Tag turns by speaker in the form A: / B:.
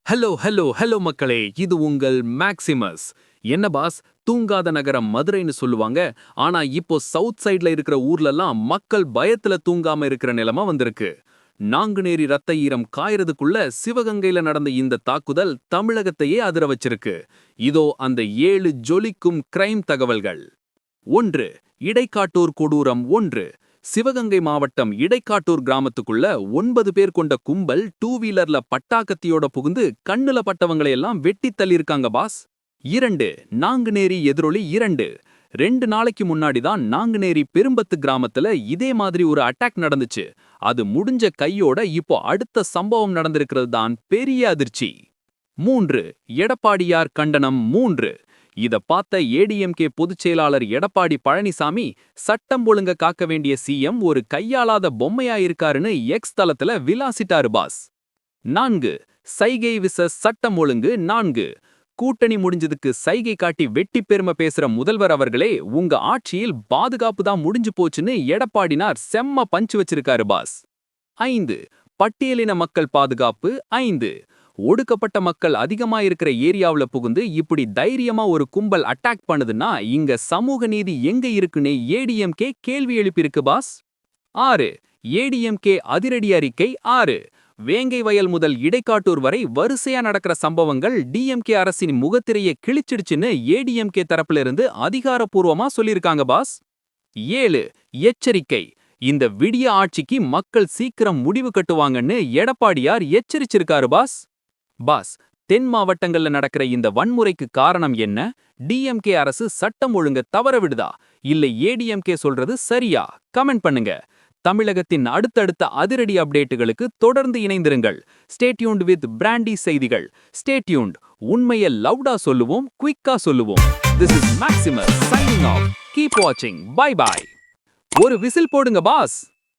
A: Hello hello hello மக்களே, இது உங்கள் மேக்சிமஸ். என்ன பாஸ், தூங்காத நகரம் மதுரைன்னு சொல்லுவாங்க. ஆனா இப்போ சவுத் சைட்ல இருக்கிற ஊர்லலாம் மக்கள் பயத்துல தூங்காம இருக்கிற நிலைமை வந்திருக்கு. நாங்குநேரி ரத்த ஈரம் காயறதுக்குள்ள சிவகங்கையில நடந்த இந்த தாக்குதல் தமிழகத்தையே அதிர வச்சிருக்கு. இதோ அந்த 7 ஜொலிக்கும் கிரைம் தகவல்கள். 1. இடைக்காட்டூர் கொடூரம் 1. சிவகங்கை மாவட்டம் இடைக்காட்டூர் கிராமத்துக்குள்ள 9 பேர் கொண்ட கும்பல் 2 வீலர்ல பட்டாக்கத்தியோட புகுந்து கண்ணுல பட்டவங்களை எல்லாம் வெட்டி தள்ளியிருக்காங்க பாஸ். 2. நாங்குநேரி எதிரொலி 2. 2 நாளைக்கு முன்னாடி தான் நாங்குநேரி பெரும்பத்து கிராமத்துல இதே மாதிரி ஒரு அட்டாக் நடந்துச்சு. அது முடிஞ்ச கையோட இப்போ அடுத்த சம்பவம் நடந்திருக்கிறது தான் பெரிய அதிர்ச்சி. 3. எடப்பாடியார் கண்டனம் 3. இத பார்த்த ஏடிஎம்கே பொதுச் செயலாளர் எடப்பாடி பழனிசாமி, சட்டம் ஒழுங்க காக்க வேண்டிய சிஎம் ஒரு கையாளாத பொம்மையா இருக்காருன்னு எக்ஸ் தளத்துல விலாசிட்டாரு பாஸ். 4. சைகை விசஸ் சட்டம் ஒழுங்கு 4. கூட்டணி முடிஞ்சதுக்கு சைகை காட்டி வெட்டி பெருமை பேசுற முதல்வர் அவர்களே, உங்க ஆட்சியில் பாதுகாப்பு தான் முடிஞ்சு போச்சுன்னு எடப்பாடினார் செம்ம பஞ்சு வச்சிருக்காரு பாஸ். 5. பட்டியலின மக்கள் பாதுகாப்பு 5. ஒடுக்கப்பட்ட மக்கள் அதிகமா இருக்கிற ஏரியாவுல புகுந்து இப்படி தைரியமா ஒரு கும்பல் அட்டாக் பண்ணுதுன்னா இங்க சமூக நீதி எங்க இருக்குன்னு ஏடிஎம்கே கேள்வி எழுப்பியிருக்கு பாஸ். 6. ஏடிஎம்கே அதிரடி அறிக்கை 6. வேங்கை வயல் முதல் இடைக்காட்டூர் வரை வரிசையா நடக்கிற சம்பவங்கள் டிஎம்கே அரசின் முகத்திரையை கிழிச்சிடுச்சுன்னு ஏடிஎம்கே தரப்புல இருந்து அதிகாரப்பூர்வமா சொல்லியிருக்காங்க பாஸ். 7. எச்சரிக்கை. இந்த விடிய ஆட்சிக்கு மக்கள் சீக்கிரம் முடிவு கட்டுவாங்கன்னு எடப்பாடியார் எச்சரிச்சிருக்காரு பாஸ். பாஸ், தென் மாவட்டங்கள்ல நடக்கிற இந்த வன்முறைக்கு காரணம் என்ன? டிஎம்கே அரசு சட்டம் ஒழுங்க தவற விடுதா? இல்ல ஏடிஎம்கே சொல்றது சரியா? கமெண்ட் பண்ணுங்க. தமிழகத்தின் அடுத்தடுத்த அதிரடி அப்டேட்டுகளுக்கு தொடர்ந்து இணைந்திருங்கள். ஸ்டே டியூன்ட் வித் பிராண்டி செய்திகள். Stay tuned. உண்மையை லவுடா சொல்லுவோம், குயிக்கா சொல்லுவோம். This is Maximus signing off. Keep watching. Bye bye. ஒரு விசில் போடுங்க பாஸ்.